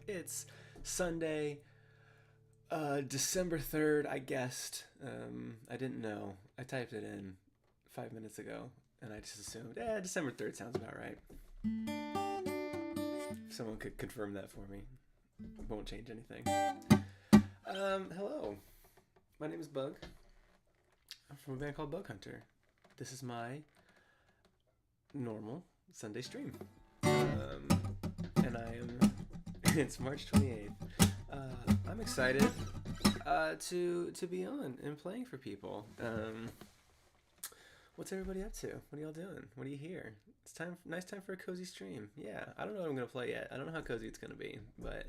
It's Sunday, December 3rd, I guessed. I didn't know. I typed it in 5 minutes ago, and I just assumed, December 3rd sounds about right. If someone could confirm that for me, it won't change anything. Hello. My name is Bug. I'm from a band called Bug Hunter. This is my normal Sunday stream. And it's March 28th. I'm excited to be on and playing for people. What's everybody up to? What are y'all doing? What do you hear? It's nice time for a cozy stream. Yeah, I don't know what I'm gonna play yet. I don't know how cozy it's gonna be, but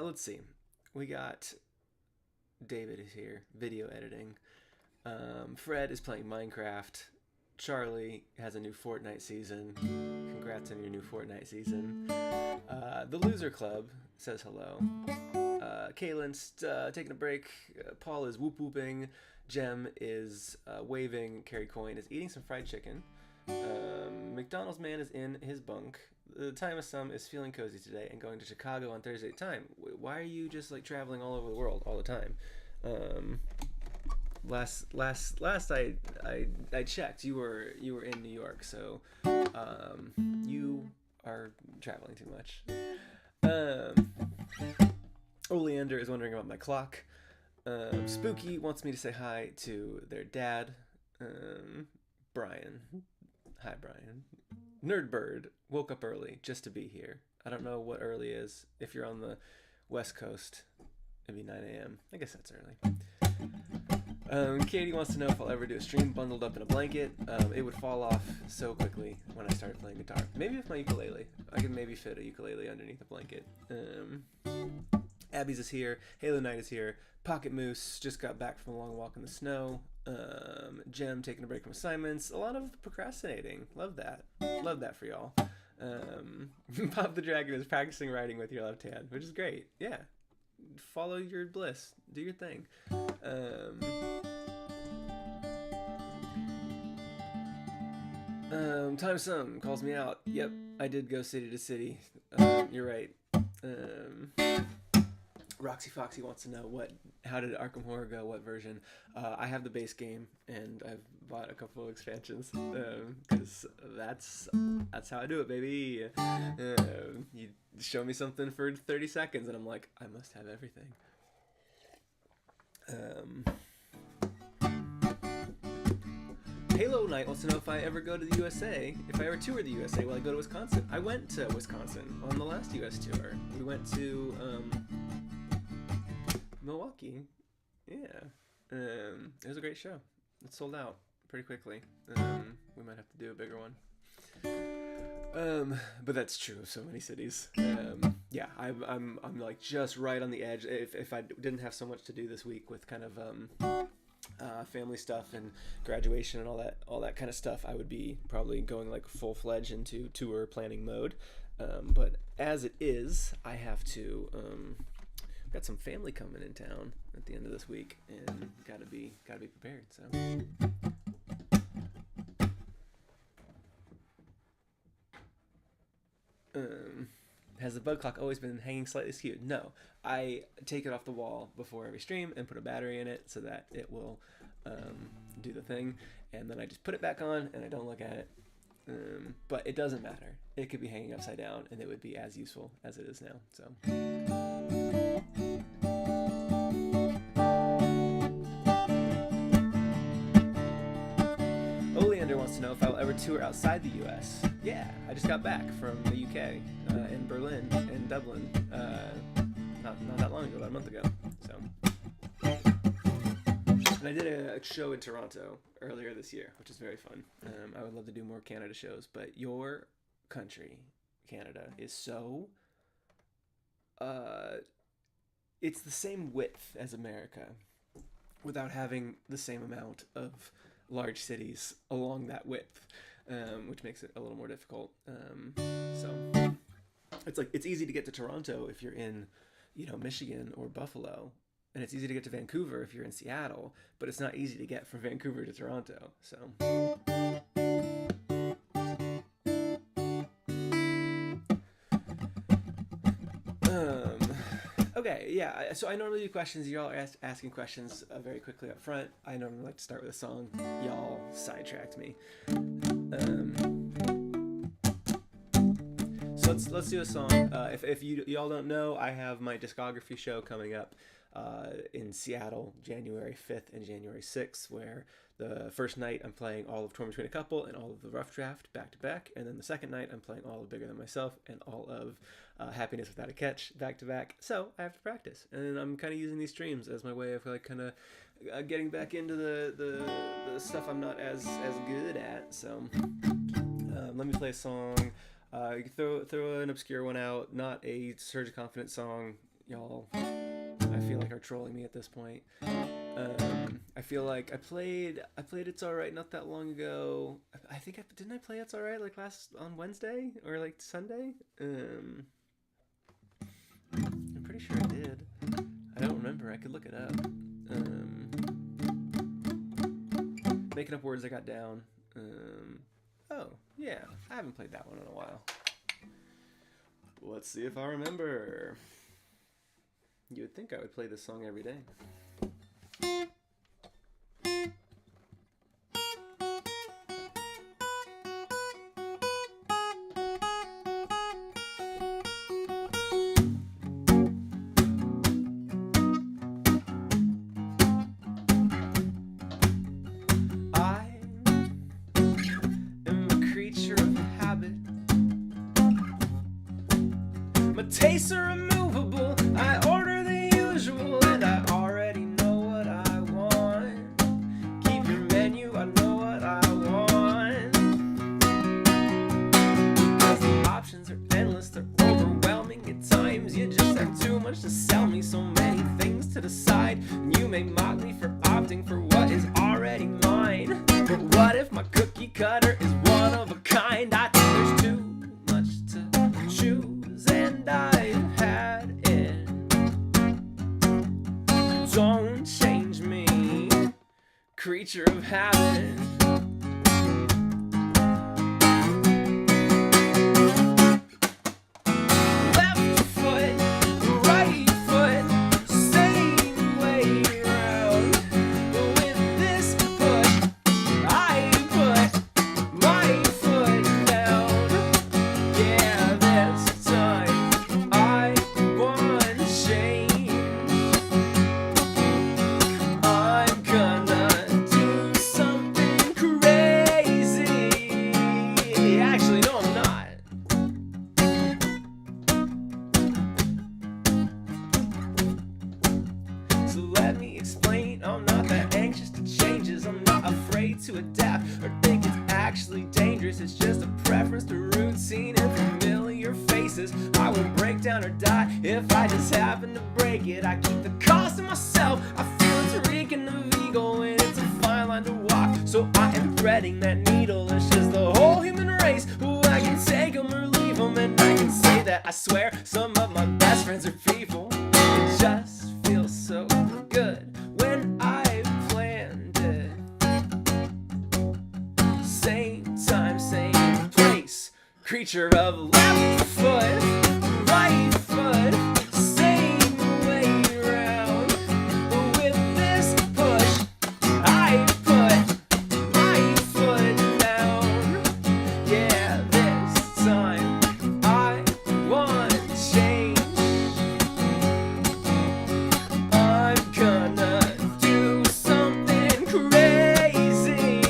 let's see. We got David is here, video editing. Fred is playing Minecraft. Charlie has a new Fortnite season. Congrats on your new Fortnite season. The Loser Club says hello. Kaylin's taking a break. Paul is whoop whooping. Jem is waving. Carrie Coyne is eating some fried chicken. McDonald's man is in his bunk. The Time of Some is feeling cozy today and going to Chicago on Thursday time. Why are you just like traveling all over the world all the time? Last I checked, you were in New York, so you are traveling too much. Oleander is wondering about my clock. Spooky wants me to say hi to their dad, Brian. Hi, Brian. Nerdbird woke up early just to be here. I don't know what early is. If you're on the West Coast, it'd be 9 a.m. I guess that's early. Katie wants to know if I'll ever do a stream bundled up in a blanket. It would fall off so quickly when I started playing guitar. Maybe with my ukulele. I can maybe fit a ukulele underneath a blanket. Abby's is here. Halo Knight is here. Pocket Moose just got back from a long walk in the snow. Jem taking a break from assignments. A lot of procrastinating. Love that. Love that for y'all. Pop the Dragon is practicing writing with your left hand, which is great. Yeah. Follow your bliss. Do your thing. Time Some calls me out. Yep, I did go city to city. You're right. Roxy Foxy wants to know how did Arkham Horror go? What version? I have the base game, and I've bought a couple of expansions because that's how I do it, baby. You show me something for 30 seconds, and I'm like, I must have everything. Halo Knight wants to know if I ever go to the USA. If I ever tour the USA, will I go to Wisconsin? I went to Wisconsin on the last US tour. We went to Milwaukee. Yeah. It was a great show. It sold out pretty quickly. We might have to do a bigger one. But that's true of so many cities. Yeah, I'm like just right on the edge. If I didn't have so much to do this week with kind of family stuff and graduation and all that kind of stuff, I would be probably going like full-fledged into tour planning mode. But as it is, I have to got some family coming in town at the end of this week, and gotta be prepared. So has the bug clock always been hanging slightly skewed? No, I take it off the wall before every stream and put a battery in it so that it will do the thing, and then I just put it back on and I don't look at it. But it doesn't matter. It could be hanging upside down and it would be as useful as it is now. So Oleander wants to know if I'll ever tour outside the US. Yeah, I just got back from the UK, in Berlin and Dublin, not that long ago, about a month ago. So, and I did a show in Toronto earlier this year, which is very fun. I would love to do more Canada shows, but your country, Canada, is so it's the same width as America without having the same amount of large cities along that width, which makes it a little more difficult. So it's easy to get to Toronto if you're in, Michigan or Buffalo, and it's easy to get to Vancouver if you're in Seattle, but it's not easy to get from Vancouver to Toronto. So Okay, yeah. So I normally do questions. Y'all are asking questions very quickly up front. I normally like to start with a song. Y'all sidetracked me. So let's do a song. If y'all don't know, I have my Discography show coming up in Seattle, January 5th and January 6th, where the first night I'm playing all of Torn Between a Couple and all of the Rough Draft back to back, and then the second night I'm playing all of Bigger Than Myself and all of Happiness Without a Catch back to back. So I have to practice, and I'm kind of using these streams as my way of like kind of getting back into the stuff I'm not as good at. So let me play a song. You can throw an obscure one out, not a Surge of Confidence song. Y'all, I feel like are trolling me at this point. I feel like I played It's Alright not that long ago. I think didn't I play It's Alright like on Wednesday or like Sunday? I'm pretty sure I did. I don't remember. I could look it up. Making Up Words I got down. Oh yeah, I haven't played that one in a while. Let's see if I remember. You would think I would play this song every day. Tastes are immovable. I order the usual, and I already know what I want. Keep your menu, I know what I want. Cause the options are endless, they're overwhelming at times. You just have too much to sell me, so many things to decide. And you may mock me for opting for what is already mine. But what if my cookie cutter is one of a kind? I think there's too much to choose, and I've had it. Don't change me, creature of habit. Left foot, right foot, same way round. With this push, I put my foot down. Yeah, this time I want change. I'm gonna do something crazy. Actually, no, I'm not. So let me explain. I'm not that anxious to changes. I'm not afraid to adapt or think it's actually dangerous. It's just a preference to routine and familiar faces. I won't break down or die if I just happen to break it. I keep the cost to myself. I feel it's reeking of ego, and it's a fine line to walk. So I am threading that needle. It's just the whole human race. Ooh, I can take them or leave them, and I can say that I swear some of my best friends are people. It just feels so good when I planned it. Same time, same place. Creature of left foot, right foot, same way round. With this push, I put my foot down. Yeah, this time I want change. I'm gonna do something crazy.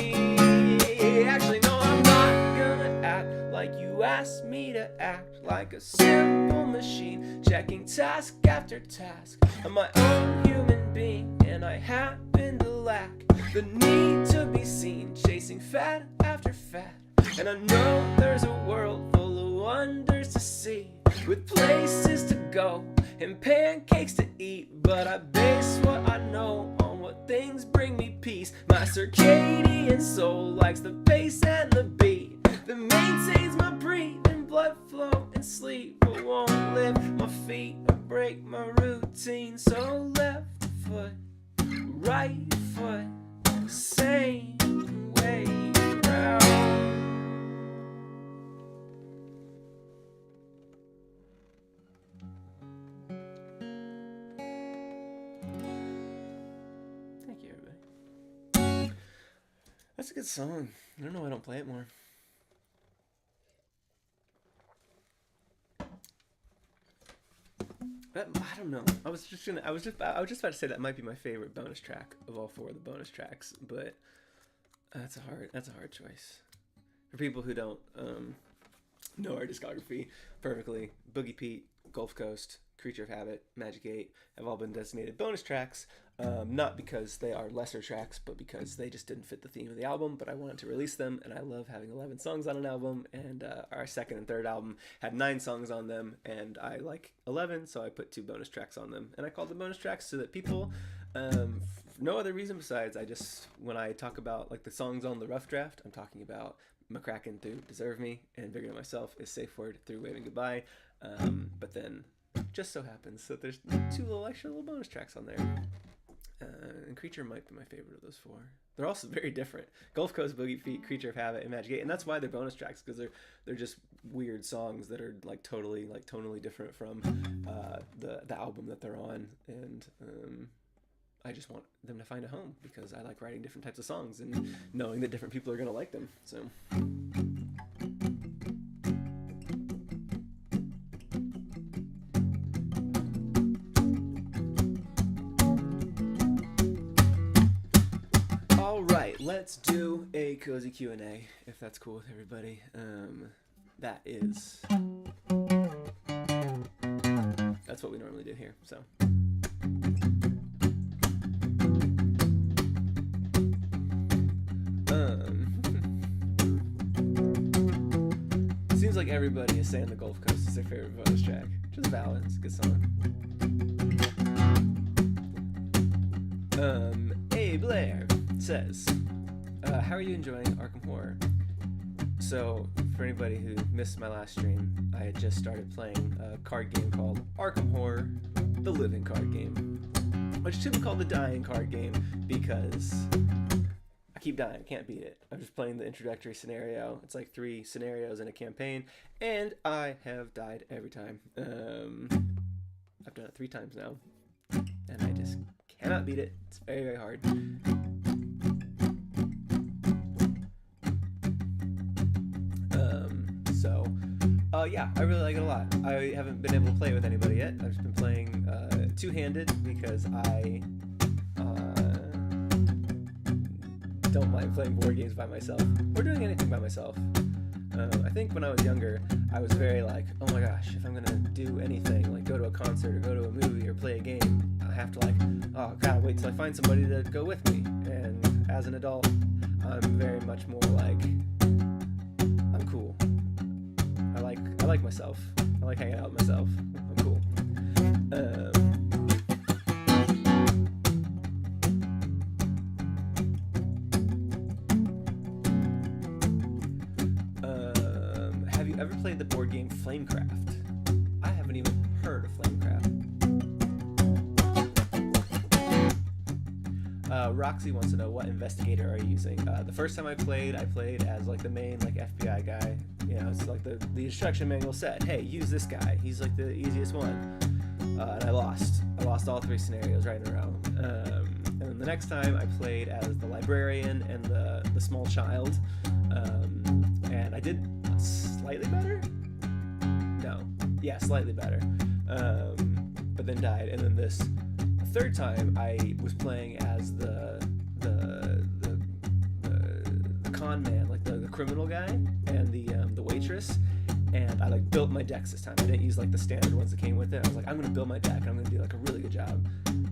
Actually, no, I'm not gonna act like you asked me to act. Like a simple machine, checking task after task. I'm my own human being, and I happen to lack the need to be seen, chasing fad after fad. And I know there's a world full of wonders to see, with places to go and pancakes to eat. But I base what I know on what things bring me peace. My circadian soul likes the pace and the beat that maintains my breathing, blood flow, and sleep. But won't lift my feet or break my routine. So left foot, right foot, same way round. That's a good song. I don't know why I don't play it more. I don't know. I was just about to say that might be my favorite bonus track of all 4 of the bonus tracks, but that's a hard choice. For people who don't know our discography perfectly, Boogie Pete, Gulf Coast, Creature of Habit, Magic 8 have all been designated bonus tracks, not because they are lesser tracks, but because they just didn't fit the theme of the album, but I wanted to release them, and I love having 11 songs on an album, and our second and third album had 9 songs on them, and I like 11, so I put 2 bonus tracks on them, and I called them bonus tracks so that people, for no other reason besides when I talk about like the songs on the rough draft, I'm talking about McCracken through Deserve Me, and Bigger Than Myself is Safe Word through Waving Goodbye, but then just so happens that there's 2 extra little bonus tracks on there. And Creature might be my favorite of those 4. They're also very different. Gulf Coast, Boogie Feet, Creature of Habit, and Magic 8, and that's why they're bonus tracks, because they're just weird songs that are like tonally different from the album that they're on, and I just want them to find a home because I like writing different types of songs and knowing that different people are gonna like them. So. Let's do a cozy Q&A, if that's cool with everybody. That's what we normally do here, so. Seems like everybody is saying the Gulf Coast is their favorite bonus track, which is valid. It's a good song. A. Blair says, how are you enjoying Arkham Horror? So, for anybody who missed my last stream, I had just started playing a card game called Arkham Horror, the Living Card Game, which should be called the Dying Card Game because I keep dying, can't beat it. I'm just playing the introductory scenario. It's like 3 scenarios in a campaign, and I have died every time. I've done it 3 times now, and I just cannot beat it. It's very, very hard. Yeah, I really like it a lot. I haven't been able to play with anybody yet. I've just been playing two-handed because I don't mind playing board games by myself or doing anything by myself. I think when I was younger, I was very like, oh my gosh, if I'm gonna do anything, like go to a concert or go to a movie or play a game, I have to like, oh god, wait till I find somebody to go with me. And as an adult, I'm very much more like, I'm cool. I like myself. I like hanging out with myself. I'm cool. Have you ever played the board game Flamecraft? I haven't even heard of Flamecraft. Roxy wants to know, what investigator are you using? The first time I played as like the main like FBI guy. You know, it's like the instruction manual said, hey, use this guy. He's like the easiest one. And I lost all 3 scenarios right in a row. And then the next time I played as the librarian and the small child. And I did slightly better? No. Yeah, slightly better. But then died. And then this third time I was playing as the con man, like the criminal guy, and the waitress, and I like built my decks this time. I didn't use like the standard ones that came with it. I was like, I'm gonna build my deck and I'm gonna do like a really good job,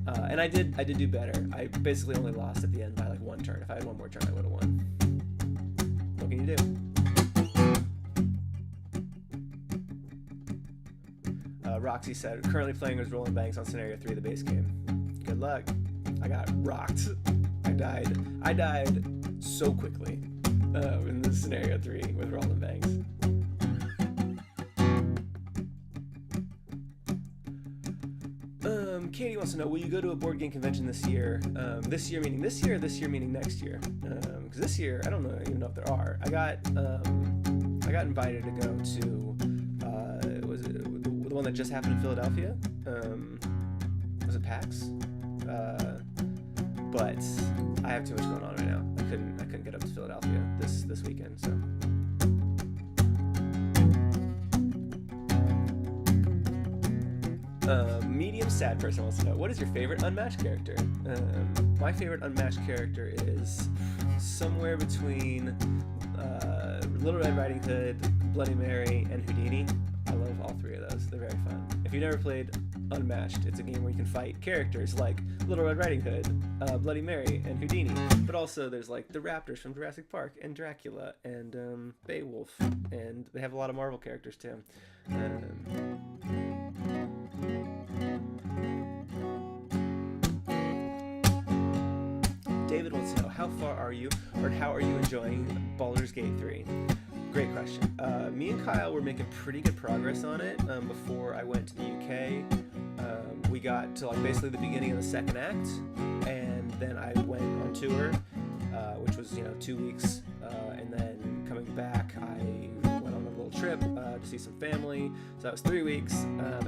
and I did do better. I basically only lost at the end by like 1 turn. If I had 1 more turn, I would have won. What can you do? Roxy said, currently playing as Rolling Banks on Scenario 3 of the base game. Good luck. I got rocked. I died so quickly in the Scenario 3 with Rolling Banks. Katie wants to know, will you go to a board game convention this year? This year meaning this year, or this year meaning next year? Because this year, I don't even know if there are. I got invited to go to, was it the one that just happened in Philadelphia? Was it PAX? But I have too much going on right now. I couldn't get up to Philadelphia this weekend. So. Medium sad person wants to know, what is your favorite unmatched character? My favorite unmatched character is somewhere between Little Red Riding Hood, Bloody Mary, and Houdini. I love all three of those. They're very fun. If you've never played Unmatched, it's a game where you can fight characters like Little Red Riding Hood, Bloody Mary, and Houdini. But also there's like the Raptors from Jurassic Park, and Dracula, and Beowulf, and they have a lot of Marvel characters too. David wants to know, how far are you, or how are you enjoying Baldur's Gate 3? Great question. Me and Kyle were making pretty good progress on it before I went to the UK. We got to like basically the beginning of the second act, and then I went on tour, which was 2 weeks, and then coming back I went on a little trip to see some family. So that was 3 weeks,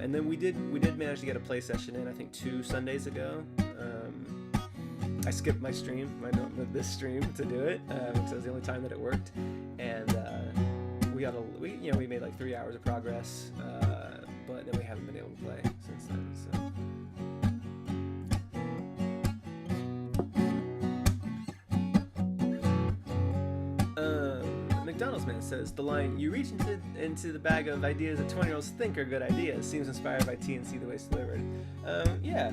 and then we did manage to get a play session in, I think 2 Sundays ago. I skipped my stream, this stream, to do it, because it was the only time that it worked, and we made like 3 hours of progress, but then we haven't been able to play since then. So. McDonald's Man says, the line, "You reach into the bag of ideas that 20-year-olds think are good ideas," seems inspired by TNC, the way it's delivered. Yeah,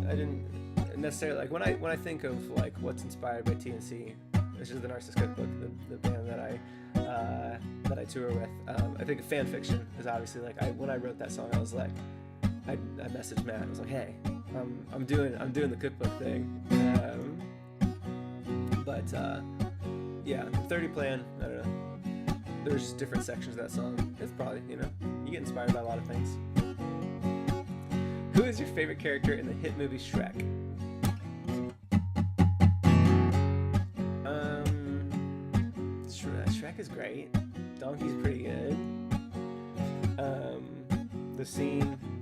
I didn't necessarily, like, when I think of like what's inspired by TNC, which is the Narcissist Cookbook, the band that I tour with, I think fan fiction is obviously, like, when I wrote that song, I was like, I messaged Matt, I was like, hey, I'm doing the cookbook thing, but yeah, 30 Plan, I don't know, there's different sections of that song. It's probably, you get inspired by a lot of things. Who is your favorite character in the hit movie Shrek? Shrek is great. Donkey's pretty good.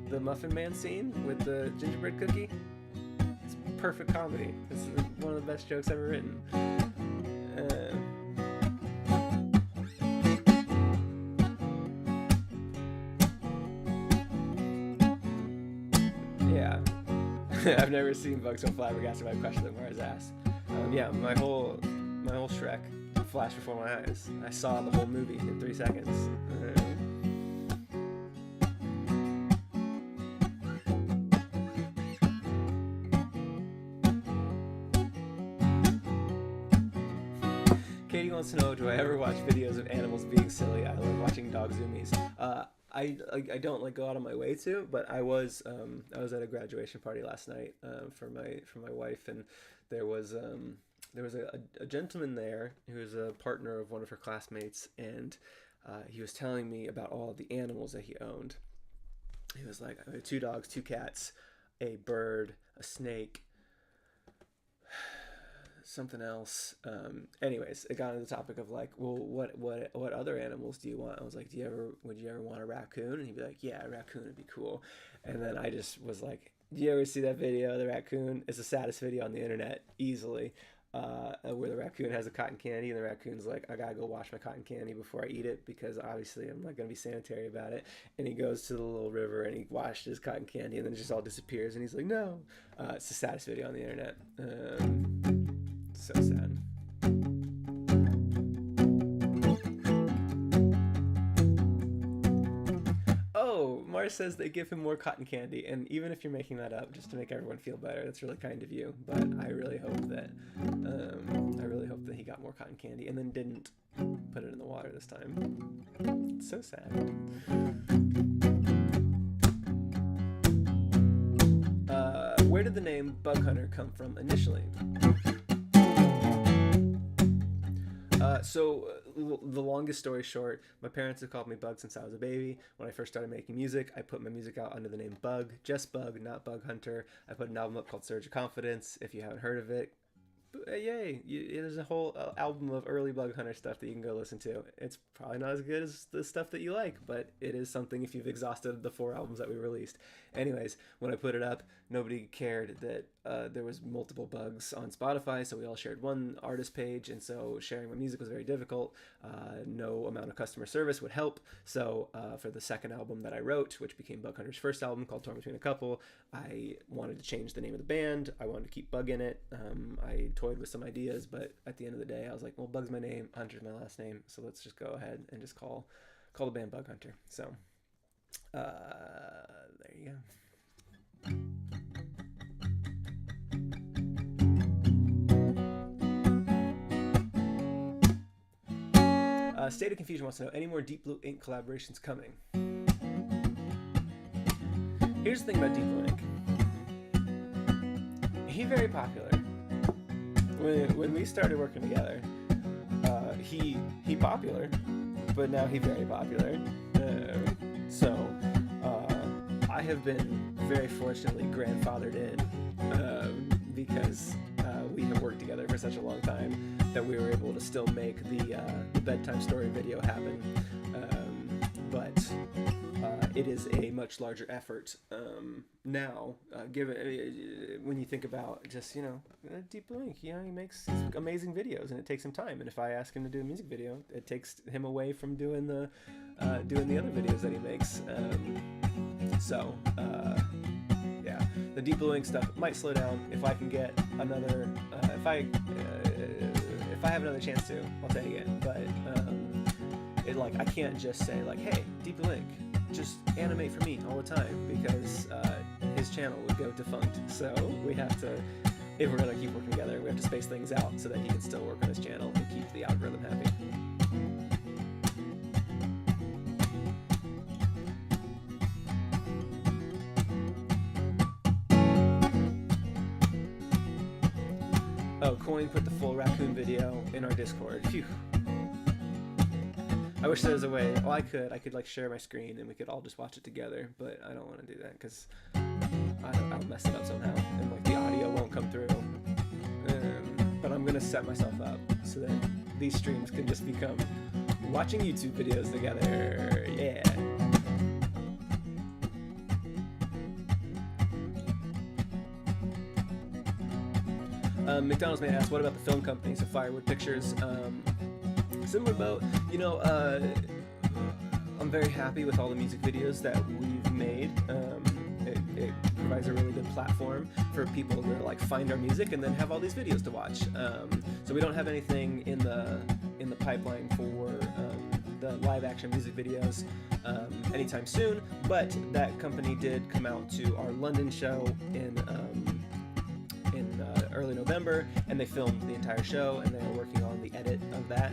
The Muffin Man scene with the gingerbread cookie, it's perfect comedy. It's one of the best jokes ever written. Yeah. I've never seen Bugs so flabbergasted by a question that Mara's asked. Yeah, my whole Shrek flashed before my eyes. I saw the whole movie in 3 seconds. Katie wants to know, do I ever watch videos of animals being silly? I love watching dog zoomies. I don't like go out of my way to, but I was at a graduation party last night for my wife, and there was a gentleman there who was a partner of one of her classmates, and he was telling me about all the animals that he owned. He was like, I have 2 dogs, 2 cats, a bird, a snake, something else. Anyways, it got into the topic of like, well, what other animals do you want? I was like, would you ever want a raccoon? And he'd be like, yeah, a raccoon would be cool. And then I just was like, do you ever see that video of the raccoon? It's the saddest video on the internet, easily. Where the raccoon has a cotton candy, and the raccoon's like, I gotta go wash my cotton candy before I eat it, because obviously I'm not gonna be sanitary about it. And he goes to the little river and he washed his cotton candy, and then it just all disappears, and he's like, no. It's the saddest video on the internet. So sad. Oh, Mars says they give him more cotton candy, and even if you're making that up just to make everyone feel better, that's really kind of you. But I really hope that he got more cotton candy and then didn't put it in the water this time. It's so sad. Where did the name Bug Hunter come from initially? The longest story short, my parents have called me Bug since I was a baby. When I first started making music, I put my music out under the name Bug, just Bug, not Bug Hunter. I put an album up called Surge of Confidence. If you haven't heard of it, yay! There's a whole album of early Bug Hunter stuff that you can go listen to. It's probably not as good as the stuff that you like, but it is something if you've exhausted the 4 albums that we released. Anyways, when I put it up, nobody cared that there was multiple bugs on Spotify, so we all shared one artist page, and so sharing my music was very difficult. No amount of customer service would help, so for the second album that I wrote, which became Bug Hunter's first album called Torn Between a Couple, I wanted to change the name of the band. I wanted to keep Bug in it. I toyed with some ideas, but at the end of the day, I was like, well, Bug's my name, Hunter's my last name, so let's just go ahead and just call the band Bug Hunter. So there you go. State of Confusion wants to know, any more Deep Blue Ink collaborations coming? Here's the thing about Deep Blue Ink. He's very popular. When we started working together, he popular, but now he very popular. So I have been very fortunately grandfathered in because we have worked together for such a long time that we were able to still make the bedtime story video happen. But it is a much larger effort now, given when you think about just, Deep Blue Ink, he makes amazing videos and it takes him time. And if I ask him to do a music video, it takes him away from doing the other videos that he makes. Yeah, the Deep Blue Ink stuff might slow down if I can get another. If I have another chance to, I'll take it. But I can't just say hey, Deep Blue Ink, just animate for me all the time, because his channel would go defunct. So we have to, if we're gonna keep working together, we have to space things out so that he can still work on his channel and keep the algorithm happy. Oh, Coin put the full raccoon video in our Discord. Phew. I wish there was a way. Well, I could share my screen and we could all just watch it together, but I don't want to do that because I'll mess it up somehow and the audio won't come through. But I'm gonna set myself up so that these streams can just become watching YouTube videos together. Yeah. McDonald's man asked, what about the film companies of Firewood Pictures? Similar boat. I'm very happy with all the music videos that we've made. It provides a really good platform for people to find our music and then have all these videos to watch. So we don't have anything in the pipeline for the live action music videos anytime soon, but that company did come out to our London show in early November, and they filmed the entire show, and they're working on the edit of that.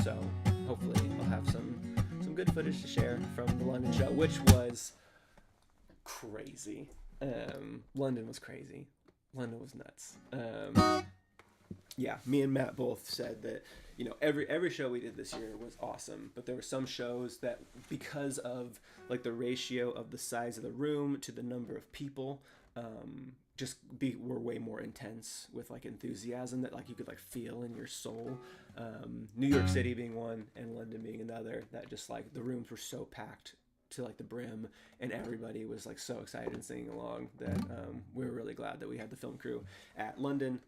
So hopefully I'll have some good footage to share from the London show, which was crazy. London was crazy. London was nuts. Yeah, me and Matt both said that every show we did this year was awesome, but there were some shows that, because of the ratio of the size of the room to the number of people, were way more intense with enthusiasm that you could feel in your soul. New York City being one and London being another, that just the rooms were so packed to the brim, and everybody was so excited and singing along that we were really glad that we had the film crew at London.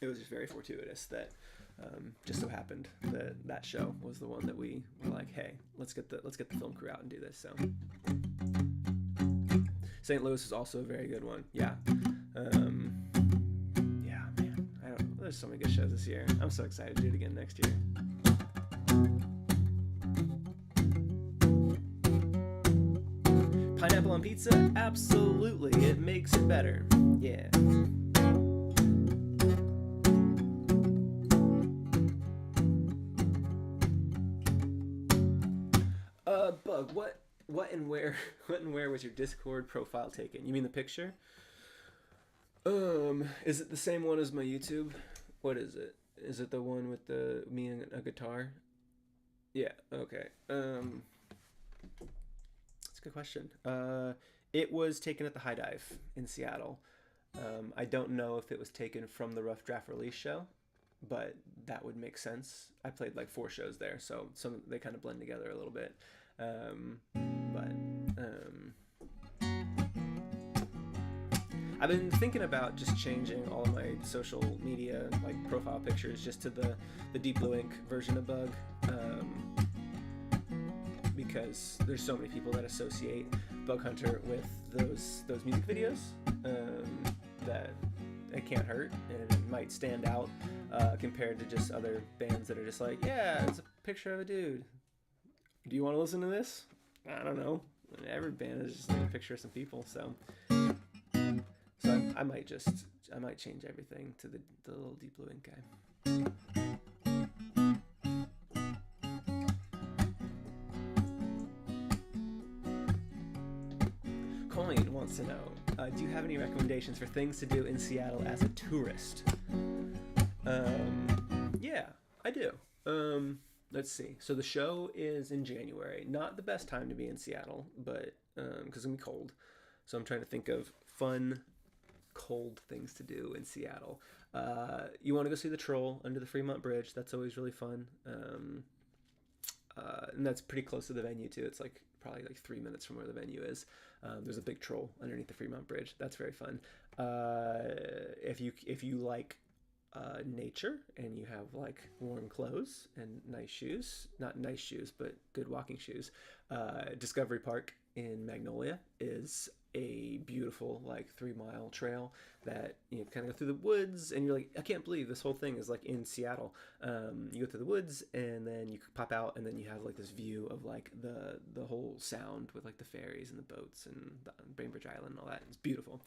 It was just very fortuitous that just so happened that show was the one that we were hey, let's get the film crew out and do this. So St. Louis is also a very good one. Yeah. Yeah, man. There's so many good shows this year. I'm so excited to do it again next year. Pineapple on pizza? Absolutely. It makes it better. Yeah. Bug, what and where was your Discord profile taken? You mean the picture? Is it the same one as my YouTube? What is it? Is it the one with me and a guitar? Yeah, okay. That's a good question. It was taken at the High Dive in Seattle. I don't know if it was taken from the Rough Draft Release show, but that would make sense. I played like 4 shows there, so they kind of blend together a little bit. I've been thinking about just changing all of my social media like profile pictures just to the Deep Blue Ink version of Bug, because there's so many people that associate Bug Hunter with those music videos, that it can't hurt, and it might stand out compared to just other bands that are just like, yeah, it's a picture of a dude. Do you want to listen to this? I don't know. Every band is just like a picture of some people, so I might change everything to the little Deep Blue Ink guy. Coin wants to know, do you have any recommendations for things to do in Seattle as a tourist? Yeah, I do. Let's see. So the show is in January. Not the best time to be in Seattle, but because it's gonna be cold. So I'm trying to think of fun, cold things to do in Seattle. You want to go see the Troll under the Fremont Bridge. That's always really fun. And that's pretty close to the venue too. It's like probably like 3 minutes from where the venue is. There's a big troll underneath the Fremont Bridge. That's very fun. If you like nature and you have like warm clothes and nice shoes, not nice shoes, but good walking shoes, Discovery Park in Magnolia is a beautiful like 3-mile trail that you kind of go through the woods, and you're like, I can't believe this whole thing is like in Seattle. You go through the woods and then you pop out, and then you have like this view of like the whole sound with like the ferries and the boats and Bainbridge Island and all that. It's beautiful.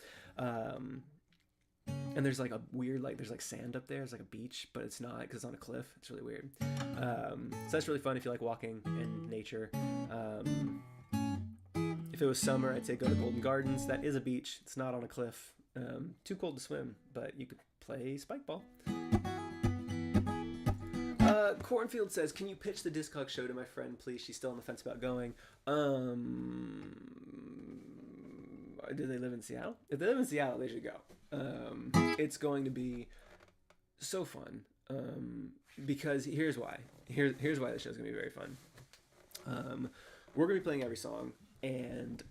And there's like a weird, like there's like sand up there. It's like a beach, but it's not because it's on a cliff. It's really weird. So that's really fun if you like walking in nature. If it was summer, I'd say go to Golden Gardens. That is a beach. It's not on a cliff. Too cold to swim, but you could play spike ball. Cornfield says, can you pitch the Discog show to my friend, please? She's still on the fence about going. Do they live in Seattle? If they live in Seattle, they should go. It's going to be so fun. Because here's why. Here's why the show's going to be very fun. We're going to be playing every song, and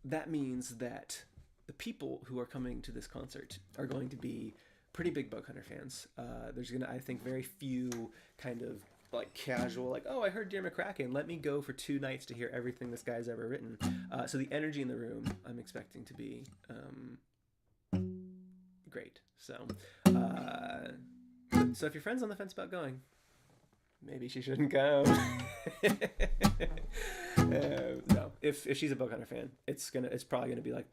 that means that the people who are coming to this concert are going to be pretty big Bug Hunter fans. There's going to, I think, very few kind of like casual, like, oh, I heard Dear McCracken, let me go for 2 nights to hear everything this guy's ever written. So the energy in the room, I'm expecting to be great. So if your friend's on the fence about going, maybe she shouldn't go. No, if she's a Bug Hunter fan, it's probably gonna be like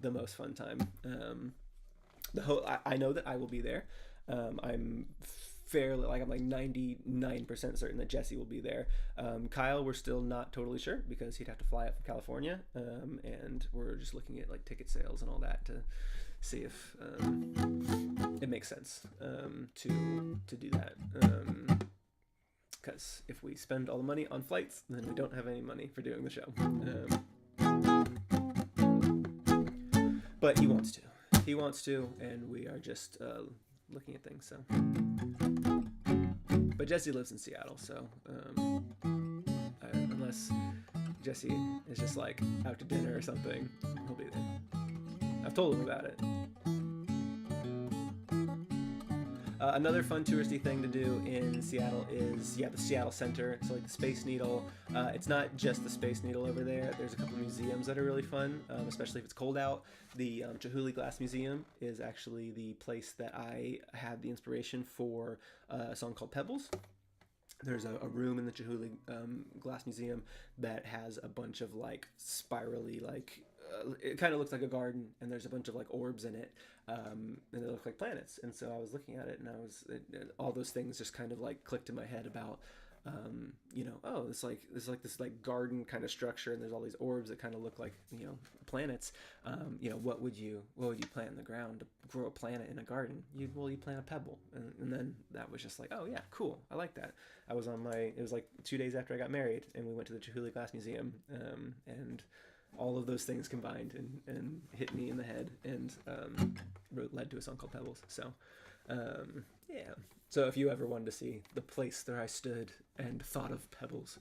the most fun time. I know that I will be there. I'm fairly, like, I'm like 99% certain that Jesse will be there. Kyle, we're still not totally sure because he'd have to fly up from California, and we're just looking at like ticket sales and all that to see if it makes sense to do that. Because if we spend all the money on flights, then we don't have any money for doing the show. But he wants to, and we are just looking at things. So, but Jesse lives in Seattle, so unless Jesse is just like out to dinner or something, he'll be there. I've told him about it. Another fun touristy thing to do in Seattle is, the Seattle Center. So like the Space Needle. It's not just the Space Needle over there. There's a couple museums that are really fun, especially if it's cold out. The Chihuly Glass Museum is actually the place that I had the inspiration for a song called Pebbles. There's a room in the Chihuly Glass Museum that has a bunch of like spirally, like it kind of looks like a garden, and there's a bunch of like orbs in it, and they look like planets. And so I was looking at it, and all those things just kind of like clicked in my head about, oh, it's like this like garden kind of structure, and there's all these orbs that kind of look like planets. What would you plant in the ground to grow a planet in a garden? You plant a pebble, and then that was just like, oh yeah, cool, I like that. It was like 2 days after I got married, and we went to the Chihuly Glass Museum, and all of those things combined and hit me in the head, and led to a song called Pebbles. So yeah. So if you ever wanted to see the place where I stood and thought of Pebbles,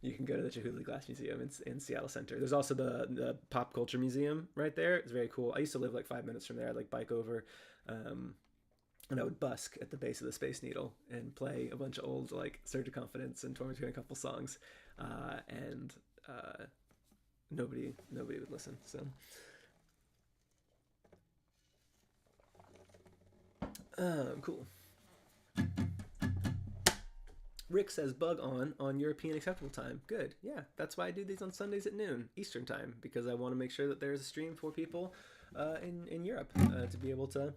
you can go to the Chihuly Glass Museum in Seattle Center. There's also the Pop Culture Museum right there. It's very cool. I used to live like 5 minutes from there. I'd like bike over, and I would busk at the base of the Space Needle and play a bunch of old like Surge of Confidence and Torn Between a couple songs, and nobody would listen. So cool. Rick says bug on European acceptable time. Good. Yeah, that's why I do these on Sundays at noon Eastern time, because I want to make sure that there's a stream for people in Europe to be able to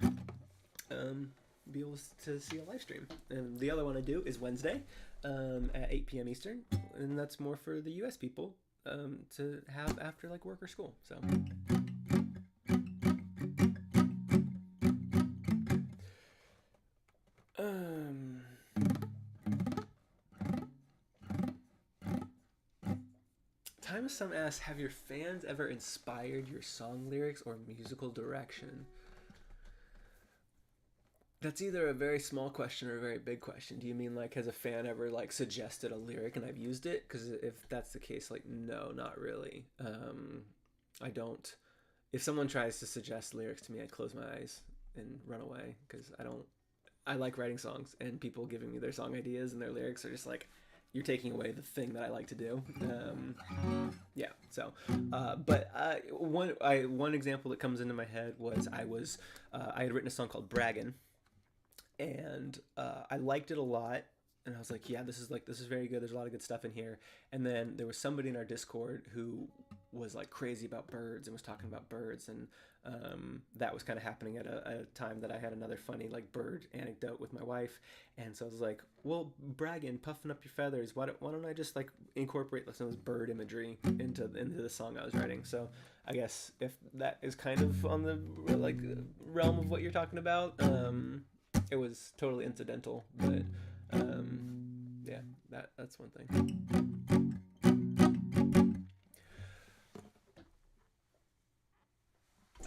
see a live stream. And the other one I do is Wednesday at 8 p.m. Eastern, and that's more for the US people to have after like work or school. So Some asks, have your fans ever inspired your song lyrics or musical direction? That's either a very small question or a very big question. Do you mean like, has a fan ever like suggested a lyric and I've used it? Because if that's the case, like, no, not really. I don't. If someone tries to suggest lyrics to me, I close my eyes and run away, because I like writing songs, and people giving me their song ideas and their lyrics are just like, you're taking away the thing that I like to do. Yeah. So, but one example that comes into my head was I had written a song called Braggin', and I liked it a lot, and I was like, yeah, this is very good. There's a lot of good stuff in here. And then there was somebody in our Discord who was like crazy about birds and was talking about birds, and that was kind of happening at a time that I had another funny like bird anecdote with my wife, and so I was like, well, bragging, puffing up your feathers, why don't I just like incorporate some of this bird imagery into the song I was writing? So I guess if that is kind of on the like realm of what you're talking about, it was totally incidental, but yeah, that's one thing.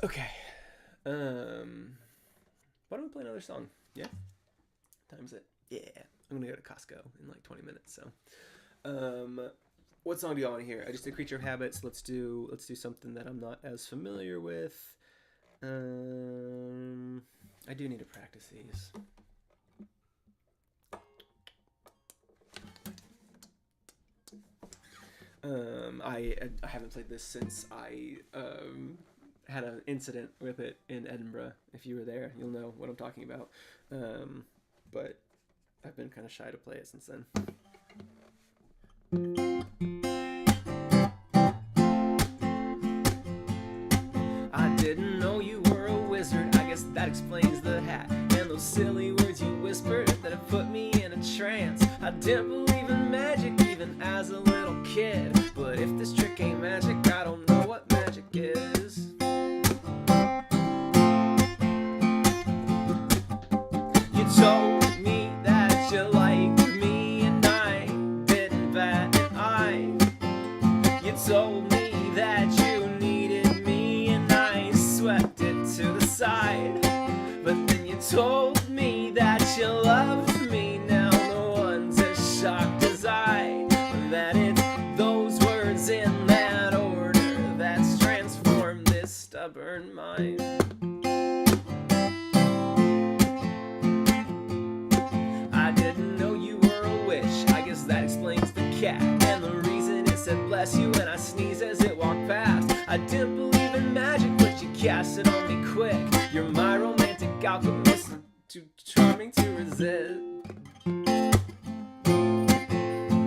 Okay. Why don't we play another song? Yeah? Time's it? Yeah. I'm gonna go to Costco in like 20 minutes, so. What song do y'all want to hear? I just did Creature of Habits. Let's do something that I'm not as familiar with. I do need to practice these. I haven't played this since I had an incident with it in Edinburgh. If you were there, you'll know what I'm talking about. But I've been kind of shy to play it since then. I didn't know you were a wizard. I guess that explains the hat and those silly words you whispered that have put me in a trance. I didn't believe in magic even as a little kid, but if this trick ain't magic, I don't know what magic is. You told me that you liked me and I didn't bat an eye. You told me that you needed me and I swept it to the side. But then you told me that you loved me. Now no one's as shocked as I, that it's those words in that order that's transformed this stubborn mind. I didn't know you were a witch. I guess that explains the cat and the reason it said bless you when I sneezed as it walked past. I didn't believe in magic, but you cast it on me quick. You're my romantic alchemist, too charming to resist.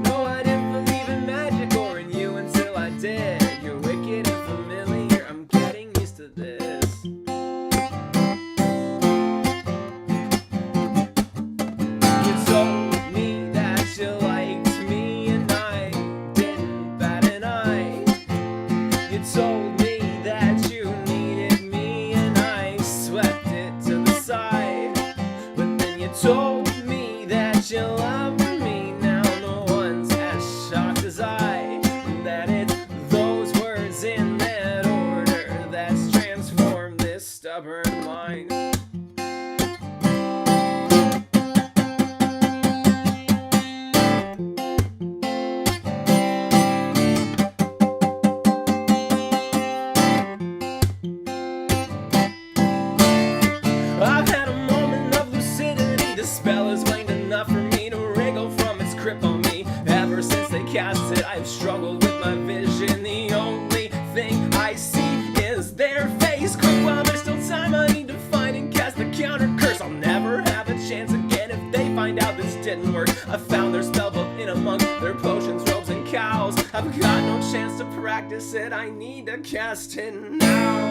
No, I didn't believe in magic or in you until I did. You're wicked and familiar, I'm getting used to this. You told me that you liked me and I didn't bat an eye. You told me that you needed me and I swept it to the side. But then you told me that you loved me. Now no one's as shocked as I, that it's those words in there past it. I've struggled with my vision. The only thing I see is their face. Quick while there's still time, I need to find and cast the counter curse. I'll never have a chance again if they find out this didn't work. I found their spellbook in among their potions, robes, and cows. I've got no chance to practice it. I need to cast it now.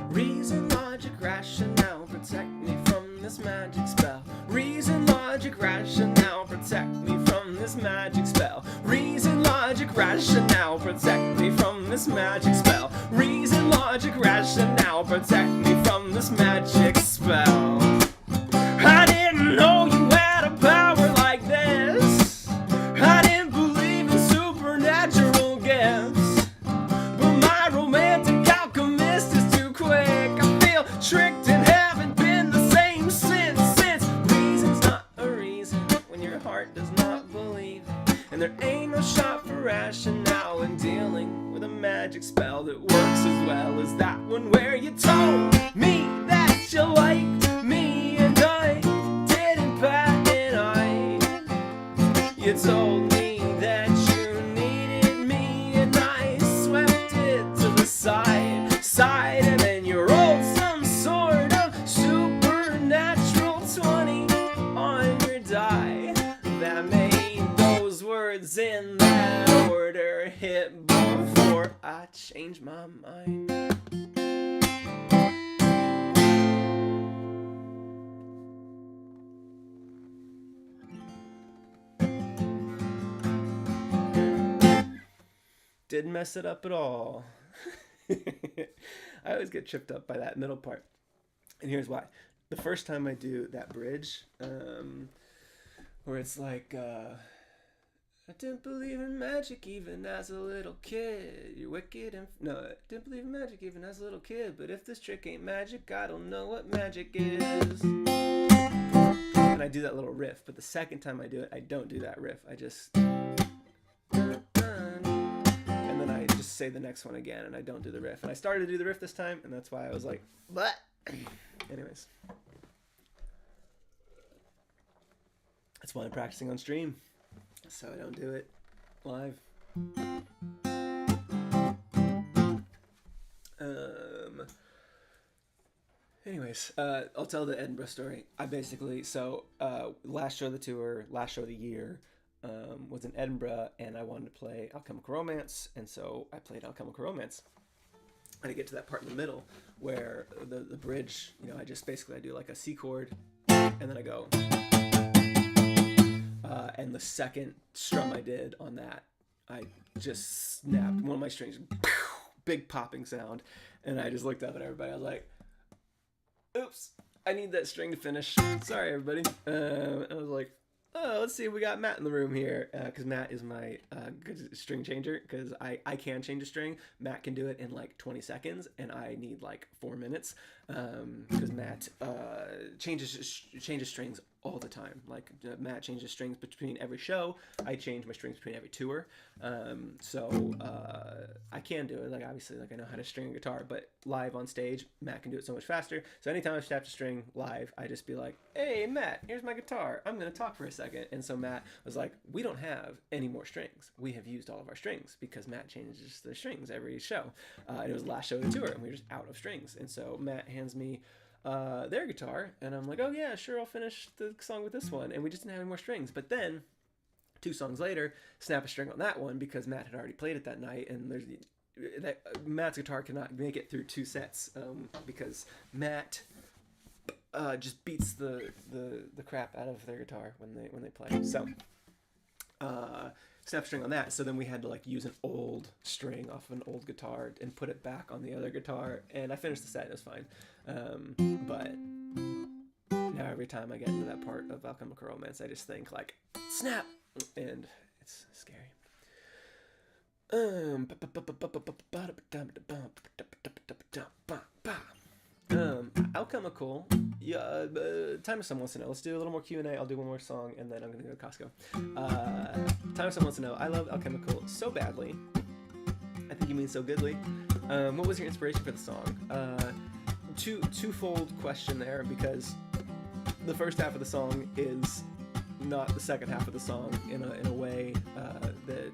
Reason, logic, rationale, protect me from this magic spell. Reason, logic, rationale, protect me from this magic spell. Reason, logic, rationale, protect me from this magic spell. Reason, logic, rationale, protect me from this magic spell. I didn't know you had a power like this. I didn't believe in supernatural gifts. But my romantic alchemist is too quick. I feel tricked and haven't been the same since. Reason's not a reason when your heart does not believe. And there ain't no shot for rationale in dealing with a magic spell that works as well as that one where you told me that you liked me and I didn't bat an eye. You told me that you needed me and I swept it to the side, and then you rolled some sort of supernatural 20 on your die. That made those words in that order hit before I changed my mind. Didn't mess it up at all. I always get tripped up by that middle part. And here's why. The first time I do that bridge, where it's like, I didn't believe in magic even as a little kid. You're wicked and... No, I didn't believe in magic even as a little kid. But if this trick ain't magic, I don't know what magic is. And I do that little riff. But the second time I do it, I don't do that riff. I just... And then I just say the next one again, and I don't do the riff. And I started to do the riff this time, and that's why I was like, what? Anyways. That's why I'm practicing on stream. So I don't do it live. Anyways, I'll tell the Edinburgh story. I basically, last show of the tour, last show of the year, was in Edinburgh, and I wanted to play Alchemical Romance, and so I played Alchemical Romance. And I get to that part in the middle where the bridge, I just basically I do like a C chord, and then I go. And the second strum I did on that, I just snapped one of my strings, big popping sound, and I just looked up at everybody. I was like, oops, I need that string to finish. Sorry, everybody. I was like, oh, let's see if we got Matt in the room here, because Matt is my good string changer, because I can change a string. Matt can do it in like 20 seconds, and I need like 4 minutes, because Matt changes strings all the time. Like Matt changes strings between every show. I change my strings between every tour. So I can do it. Like obviously, like I know how to string a guitar, but live on stage, Matt can do it so much faster. So anytime I have to string live, I just be like, "Hey Matt, here's my guitar. I'm gonna talk for a second." And so Matt was like, "We don't have any more strings. We have used all of our strings because Matt changes the strings every show." And it was the last show of the tour, and we were just out of strings. And so Matt hands me their guitar, and I'm like, oh yeah, sure, I'll finish the song with this one. And we just didn't have any more strings. But then 2 songs later, snap a string on that one because Matt had already played it that night, and Matt's guitar cannot make it through 2 sets because Matt just beats the crap out of their guitar when they play. So snap string on that. So then we had to like use an old string off of an old guitar and put it back on the other guitar, and I finished the set. It was fine. But now every time I get into that part of Alchemical Romance, I just think like snap, and it's scary. Alchemical. Yeah, Time of Some wants to know. Let's do a little more Q&A. I'll do one more song, and then I'm gonna go to Costco. Time of Some wants to know. I love Alchemical so badly I think you mean so goodly. What was your inspiration for the song? Twofold question there, because the first half of the song is not the second half of the song in a way that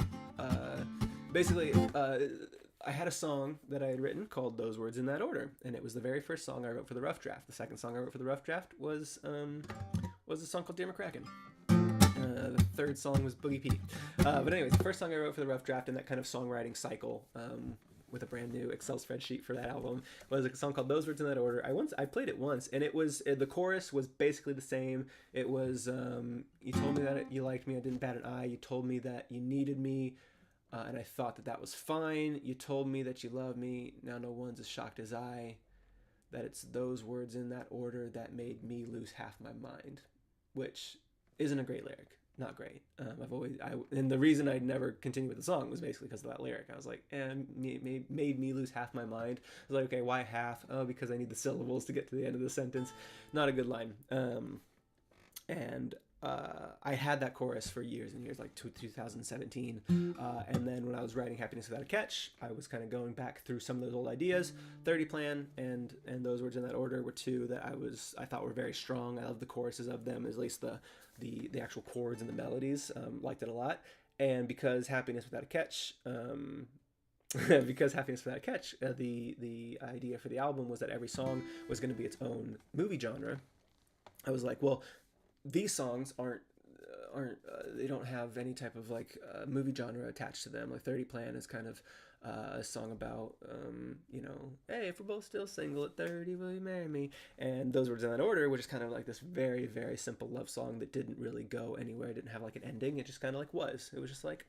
basically I had a song that I had written called "Those Words in That Order," and it was the very first song I wrote for the rough draft. The second song I wrote for the rough draft was a song called "Dear McCracken." The third song was Boogie P. But anyways, the first song I wrote for the rough draft in that kind of songwriting cycle, with a brand new Excel spreadsheet for that album, was a song called "Those Words in That Order." I played it once, and it was the chorus was basically the same. It was you told me that you liked me, I didn't bat an eye. You told me that you needed me, and I thought that was fine. You told me that you loved me. Now no one's as shocked as I. That it's those words in that order that made me lose half my mind, which isn't a great lyric. Not great. And the reason I never continued with the song was basically because of that lyric. I was like, made me lose half my mind. I was like, okay, why half? Oh, because I need the syllables to get to the end of the sentence. Not a good line. I had that chorus for years and years, like 2017. And then when I was writing Happiness Without a Catch, I was kind of going back through some of those old ideas. 30 Plan and Those Words in That Order were two that I thought were very strong. I loved the choruses of them, at least the actual chords and the melodies. Liked it a lot. And because Happiness Without a Catch, the idea for the album was that every song was going to be its own movie genre. I was like, well, these songs aren't they don't have any type of like movie genre attached to them. Like 30 Plan is kind of a song about hey, if we're both still single at 30, will you marry me? And Those Words in That Order, which is kind of like this very, very simple love song that didn't really go anywhere. It didn't have like an ending. It just kind of like was. It was just like,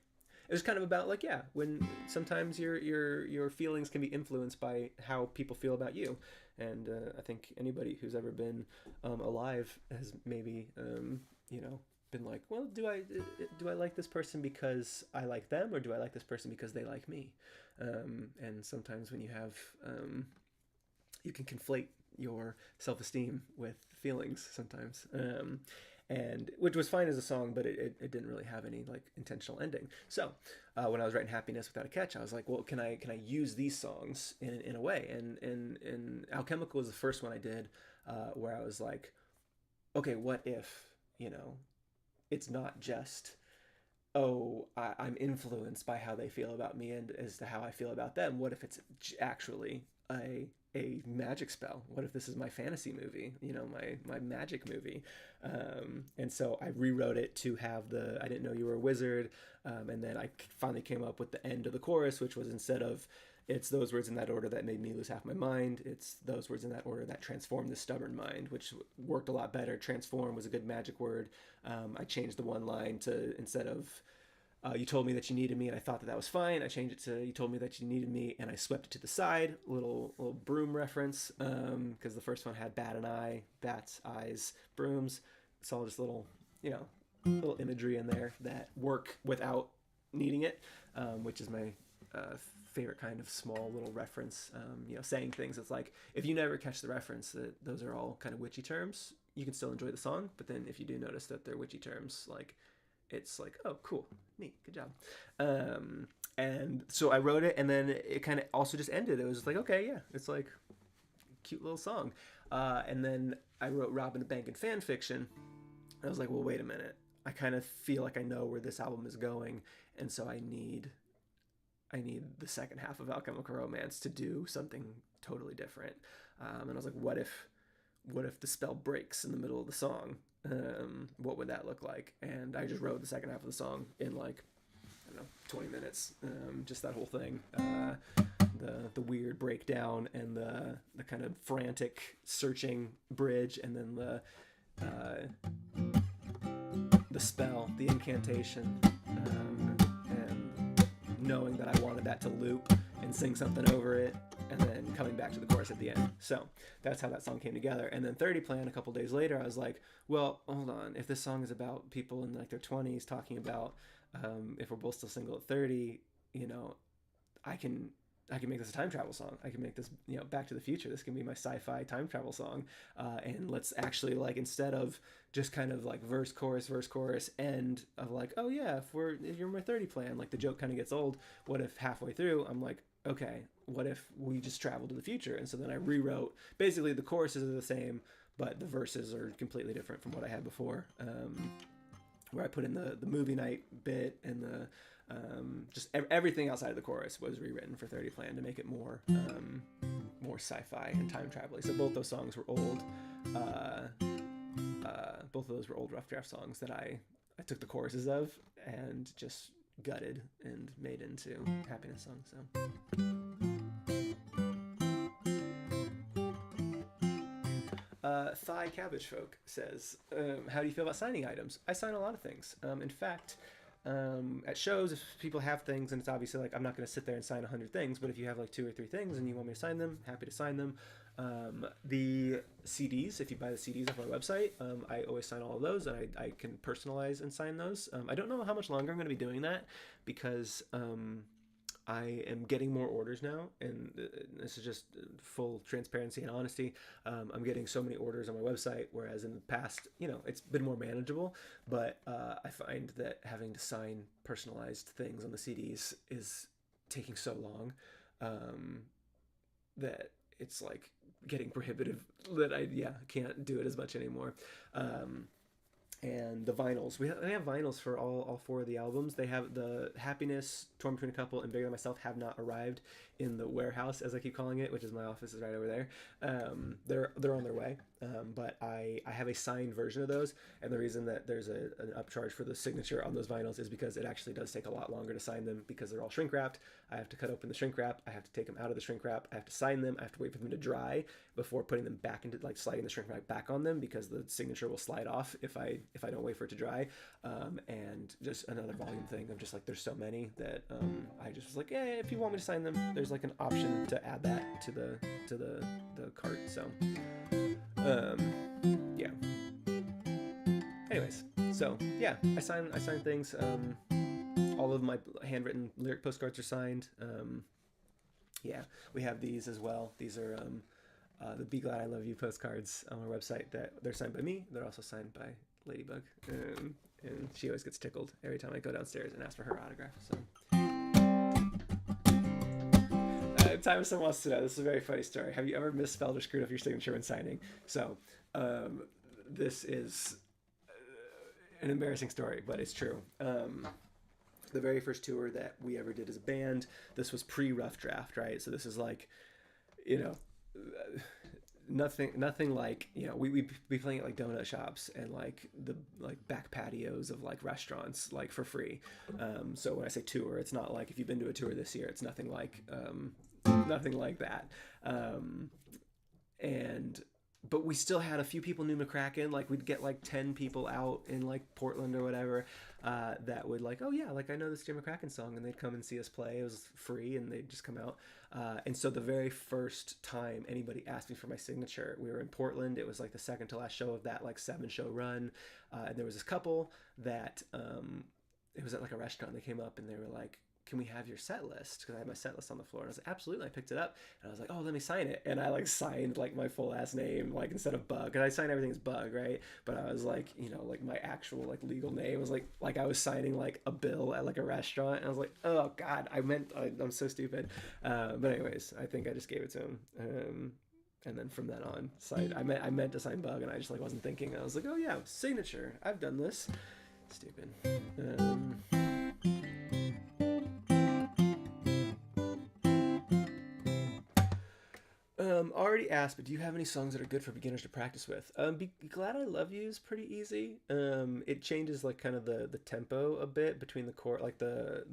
it was kind of about like, yeah, when sometimes your feelings can be influenced by how people feel about you. And I think anybody who's ever been alive has maybe been like, well, do I like this person because I like them, or do I like this person because they like me? And sometimes when you have you can conflate your self-esteem with feelings sometimes. And which was fine as a song, but it didn't really have any like intentional ending. So when I was writing Happiness Without a Catch, I was like, well, can I use these songs in a way? And Alchemical was the first one I did where I was like, okay, what if it's not just, oh, I'm influenced by how they feel about me and as to how I feel about them. What if it's actually a magic spell? What if this is my fantasy movie, my magic movie? And so I rewrote it to have I didn't know you were a wizard. And then I finally came up with the end of the chorus, which was, instead of it's those words in that order that made me lose half my mind, it's those words in that order that transformed the stubborn mind, which worked a lot better. Transform was a good magic word. I changed the one line to, instead of you told me that you needed me and I thought that was fine, I changed it to you told me that you needed me and I swept it to the side. Little broom reference, because the first one had bat and eye, bats, eyes, brooms. It's all just little imagery in there that work without needing it, which is my favorite kind of small little reference. Saying things, it's like, if you never catch the reference that those are all kind of witchy terms, you can still enjoy the song, but then if you do notice that they're witchy terms, like, it's like, oh, cool, neat, good job. And so I wrote it, and then it kind of also just ended. It was like, okay, yeah, it's like a cute little song. And then I wrote Robbing the Bank and fan fiction. I was like, well, wait a minute. I kind of feel like I know where this album is going, and so I need the second half of Alchemical Romance to do something totally different. And I was like, what if the spell breaks in the middle of the song? What would that look like? And I just wrote the second half of the song in like, I don't know, 20 minutes. Just that whole thing. The weird breakdown and the kind of frantic searching bridge, and then the spell, the incantation, and knowing that I wanted that to loop and sing something over it, and then coming back to the chorus at the end. So that's how that song came together. And then 30 Plan, a couple days later, I was like, well, hold on. If this song is about people in like their 20s talking about if we're both still single at 30, I can make this a time travel song. I can make this, you know, Back to the Future. This can be my sci-fi time travel song. And let's actually, like, instead of just kind of like verse, chorus, end of like, oh yeah, if you're my 30 plan, like the joke kind of gets old. What if halfway through I'm like, okay, what if we just travel to the future? And so then I rewrote, basically the choruses are the same, but the verses are completely different from what I had before. Where I put in the movie night bit and the just everything outside of the chorus was rewritten for 30 Plan to make it more sci-fi and time travel. So both those songs were old. Both of those were old rough draft songs that I took the choruses of and just gutted and made into happiness songs. So Thigh Cabbage Folk says, how do you feel about signing items? I sign a lot of things. In fact, at shows, if people have things, and it's obviously like I'm not going to sit there and sign 100 things, but if you have like 2 or 3 things and you want me to sign them, happy to sign them. The CDs, if you buy the CDs off my website, I always sign all of those, and I can personalize and sign those. I don't know how much longer I'm going to be doing that because I am getting more orders now, and this is just full transparency and honesty. I'm getting so many orders on my website, whereas in the past, you know, it's been more manageable, but I find that having to sign personalized things on the CDs is taking so long that it's like getting prohibitive that I can't do it as much anymore. And the vinyls, we have vinyls for all 4 of the albums. They have the Happiness, Torn Between a Couple, and Bigger Than Myself have not arrived in the warehouse, as I keep calling it, which is my office is right over there. They're on their way, but I have a signed version of those, and the reason that there's an upcharge for the signature on those vinyls is because it actually does take a lot longer to sign them because they're all shrink wrapped. I have to cut open the shrink wrap, I have to take them out of the shrink wrap, I have to sign them, I have to wait for them to dry before putting them back into, like, sliding the shrink wrap back on them, because the signature will slide off if I don't wait for it to dry. And just another volume thing of just like there's so many that I just was like, yeah, if you want me to sign them, there's like an option to add that to the cart. So yeah. Anyways, so yeah, I sign things. All of my handwritten lyric postcards are signed. Yeah, we have these as well. These are the Be Glad I Love You postcards on our website. That they're signed by me. They're also signed by Ladybug, and she always gets tickled every time I go downstairs and ask for her autograph. So, time someone wants to know. This is a very funny story. Have you ever misspelled or screwed up your signature when signing? So, this is an embarrassing story, but it's true. The very first tour that we ever did as a band, this was pre-rough draft, right? So this is like, you know, nothing like, you know, we be playing at like donut shops and like the back patios of like restaurants, like for free. So when I say tour, it's not like if you've been to a tour this year, it's nothing like that. But we still had a few people knew McCracken. Like we'd get like 10 people out in like Portland or whatever that would like, oh yeah, like I know this Jim McCracken song, and they'd come and see us play. It was free, and they'd just come out. And so the very first time anybody asked me for my signature, we were in Portland. It was like the second to last show of that like 7-show run, and there was this couple that it was at like a restaurant. They came up and they were like, can we have your set list? Because I had my set list on the floor. And I was like, absolutely. I picked it up and I was like, oh, let me sign it. And I like signed like my full ass name, like instead of Bug. And I signed everything as Bug, right? But I was like, you know, like my actual like legal name was like I was signing like a bill at like a restaurant. And I was like, oh God, I'm so stupid. But anyways, I think I just gave it to him. And then from then on, I meant to sign Bug, and I just like wasn't thinking. I was like, oh yeah, signature. I've done this. Stupid. Already asked, but do you have any songs that are good for beginners to practice with? Be Glad I Love You is pretty easy. It changes like kind of the tempo a bit between the chord, like the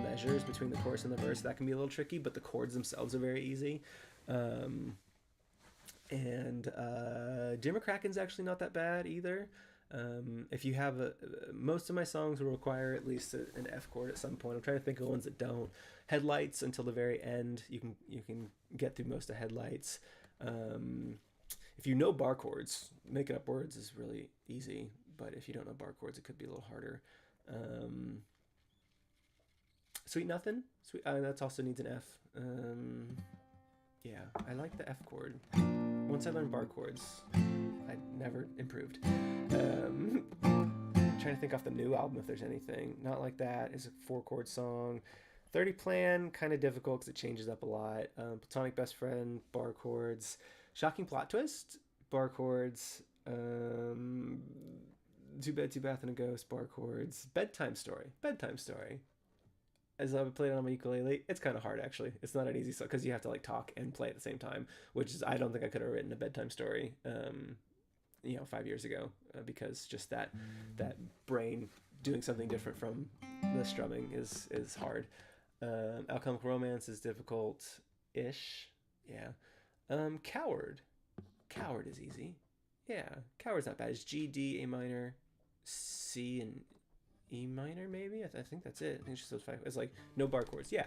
measures between the chorus and the verse. That can be a little tricky, but the chords themselves are very easy. And Jim McCracken's actually not that bad either. If you have most of my songs will require at least an F chord at some point. I'm trying to think of ones that don't. Headlights until the very end. You can get through most of Headlights. If you know bar chords, making up words is really easy. But if you don't know bar chords, it could be a little harder. Sweet Nothing. Sweet. That also needs an F. Yeah, I like the F chord. Once I learned bar chords, I never improved. Trying to think off the new album if there's anything. Not Like That is a 4-chord song. 30 Plan, kind of difficult because it changes up a lot. Platonic Best Friend, bar chords. Shocking Plot Twist, bar chords. Two Bed, Two Bath and a Ghost, bar chords. Bedtime Story. As I've played it on my ukulele, it's kind of hard actually. It's not an easy song because you have to like talk and play at the same time, which is I don't think I could have written a bedtime story, 5 years ago because just that brain doing something different from the strumming is hard. Alchemical Romance is difficult-ish. Yeah. Coward is easy. Yeah, Coward's not bad. It's G, D, A minor, C, and E minor, maybe? I think that's it. I think it's just those 5. It's like no bar chords. Yeah.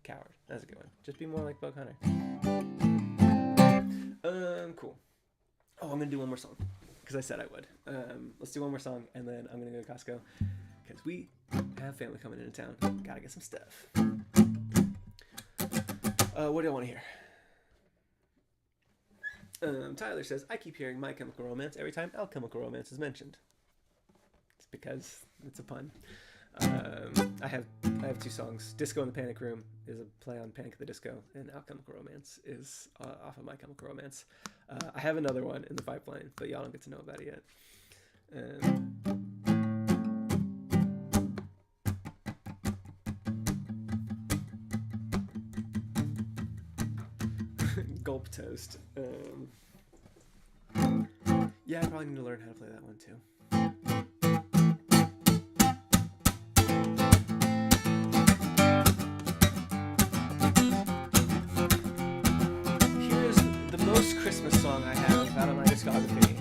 Coward. That's a good one. Just be more like Bug Hunter. Cool. Oh, I'm going to do one more song. Because I said I would. Let's do one more song, and then I'm going to go to Costco. Because we have family coming into town. Gotta get some stuff. What do I want to hear? Tyler says, I keep hearing My Chemical Romance every time Alchemical Romance is mentioned. It's because it's a pun. I have 2 songs. Disco in the Panic Room is a play on Panic at the Disco, and Alchemical Romance is off of My Chemical Romance. I have another one in the pipeline, but y'all don't get to know about it yet. Gulp Toast. Yeah, I probably need to learn how to play that one too. Here's the most Christmas song I have out of my discography.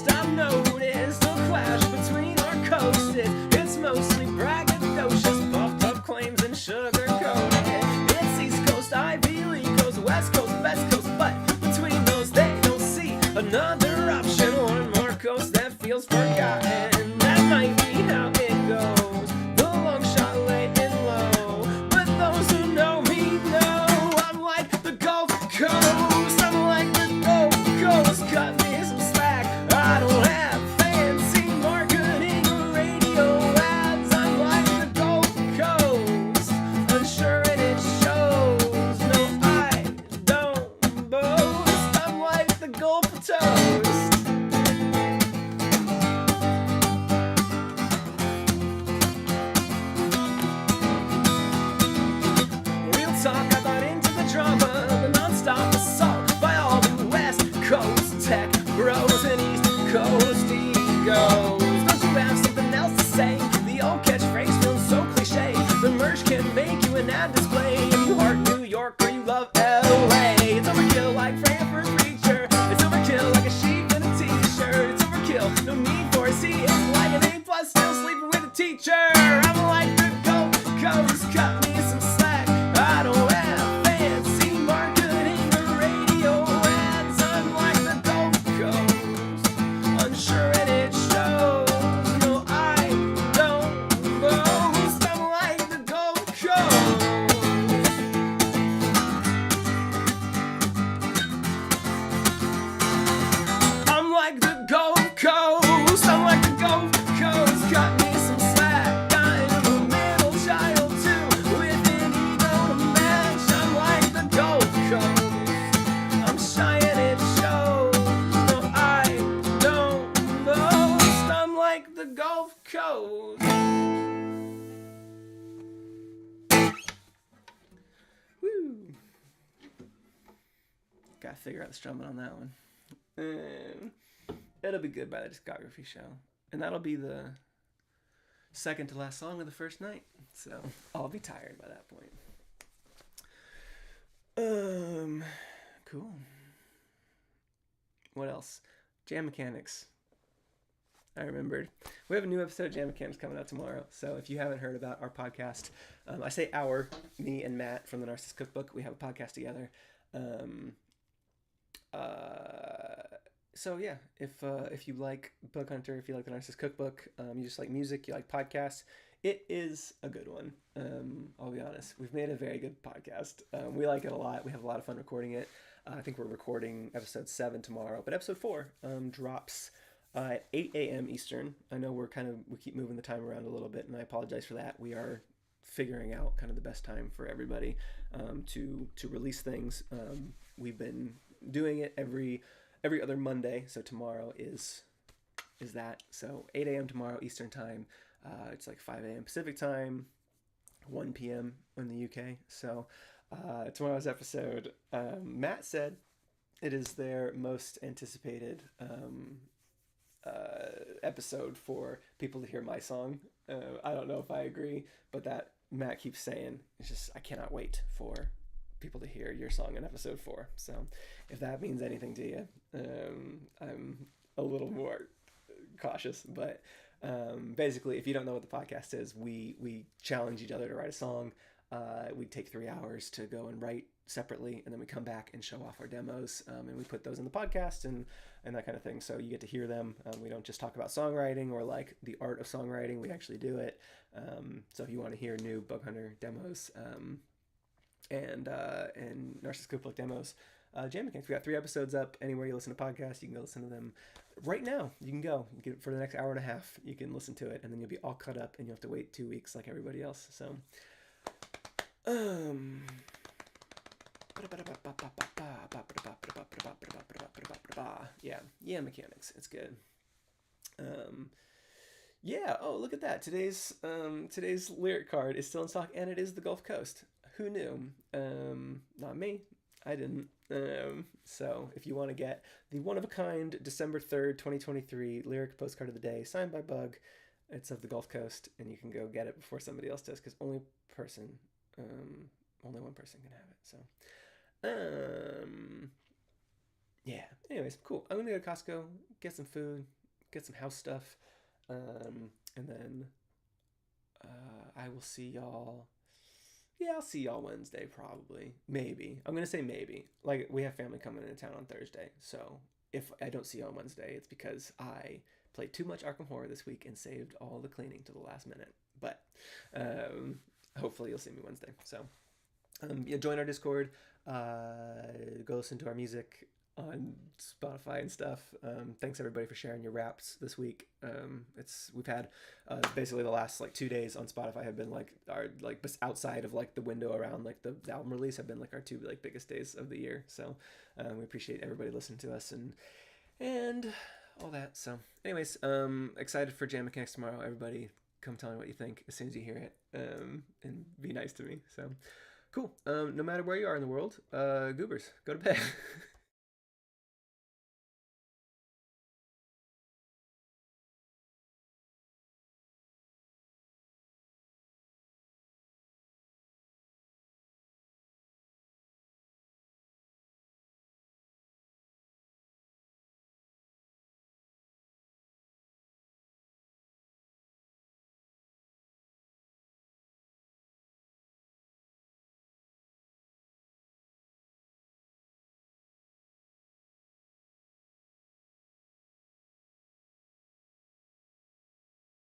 I've noticed a clash between our coasts. It's mostly braggadocious, puffed up claims and sugar-coated. It's East Coast, Ivy League Coast, West Coast, Best Coast, but between those they don't see another option. One more coast that feels forgotten. That might be how it goes. The long shot lay in low, but those who know me know I'm like the Gulf Coast. I'm like the Gulf Coast. Cut me some slack. I don't have fancy marketing or radio ads. I'm like the Gulf Coast, unsure and it shows. No, I don't boast. I'm like the Gulf Toast. Real talk, I bought into the drama, the non-stop assault by all the West Coast tech bros and East Coast egos. Don't you have something else to say? The old catchphrase feels so cliche. The merch can make you an ad display. If you heart New York or you love LA, it's overkill like Frankfurt Preacher. It's overkill like a sheep in a t-shirt. It's overkill, no need for a C. It's like an A+ still sleeping with a teacher. I'm like the Gulf Coast, cut me some slack. I don't have fancy marketing or radio ads. I'm like the Gulf Coast, unsure and it shows. No, I don't boast. I'm like the Gulf Coast. I'm like the Gulf Coast. I'm like the Gulf Coast. Cut me some slack. I'm a middle child too, with an ego to match. I'm like the Gulf Coast. I'm shy and it shows. No, I don't boast. I'm like the Gulf Coast. Woo. Gotta figure out the strumming on that one. It'll be good by the Discography show. And that'll be the second to last song of the first night. So I'll be tired by that point. Cool. What else? Jam Mechanics. I remembered. We have a new episode of Jam Mechanics coming out tomorrow. So if you haven't heard about our podcast, I say our, me and Matt from the Narcissist Cookbook, we have a podcast together. So yeah, if you like Bug Hunter, if you like the Narcissist Cookbook, you just like music, you like podcasts, it is a good one. I'll be honest, we've made a very good podcast. We like it a lot. We have a lot of fun recording it. I think we're recording episode 7 tomorrow, but episode 4 drops at 8 a.m. Eastern. I know we keep moving the time around a little bit, and I apologize for that. We are figuring out kind of the best time for everybody to release things. We've been doing it every other Monday, so tomorrow is that. So 8 a.m. tomorrow Eastern time. It's like 5 a.m. Pacific time, 1 p.m. in the UK. So tomorrow's episode, Matt said it is their most anticipated episode for people to hear my song. I don't know if I agree, but that Matt keeps saying, it's just, I cannot wait for people to hear your song in episode 4. So if that means anything to you, I'm a little more cautious, but basically, if you don't know what the podcast is, we challenge each other to write a song. We take 3 hours to go and write separately, and then we come back and show off our demos, and we put those in the podcast and that kind of thing. So you get to hear them. We don't just talk about songwriting or like the art of songwriting. We actually do it. So if you want to hear new Bug Hunter demos and Narcissist Cookbook demos, Jam Mechanics, we got 3 episodes up. Anywhere you listen to podcasts, you can go listen to them right now. You can go get for the next hour and a half. You can listen to it, and then you'll be all caught up, and you have to wait 2 weeks like everybody else. So, yeah, mechanics. It's good. Yeah. Oh, look at that. Today's lyric card is still in stock, and it is the Gulf Coast. Who knew? Not me. I didn't. So if you want to get the one-of-a-kind December 3rd, 2023 lyric postcard of the day signed by Bug, it's of the Gulf Coast, and you can go get it before somebody else does, because only one person can have it. So, yeah. Anyways, cool. I'm gonna go to Costco, get some food, get some house stuff, and then I will see y'all. Yeah, I'll see y'all Wednesday, probably. Maybe. I'm going to say maybe. Like, we have family coming into town on Thursday, so if I don't see you on Wednesday, it's because I played too much Arkham Horror this week and saved all the cleaning to the last minute. But hopefully you'll see me Wednesday. So, yeah, join our Discord. Go listen to our music on Spotify and stuff. Thanks everybody for sharing your raps this week. We've had basically the last like 2 days on Spotify have been like our like outside of like the window around like the album release have been like our 2 like biggest days of the year. So we appreciate everybody listening to us and all that. So anyways, excited for Jam Mechanics tomorrow. Everybody come tell me what you think as soon as you hear it, and be nice to me. So cool. No matter where you are in the world, goobers, go to bed.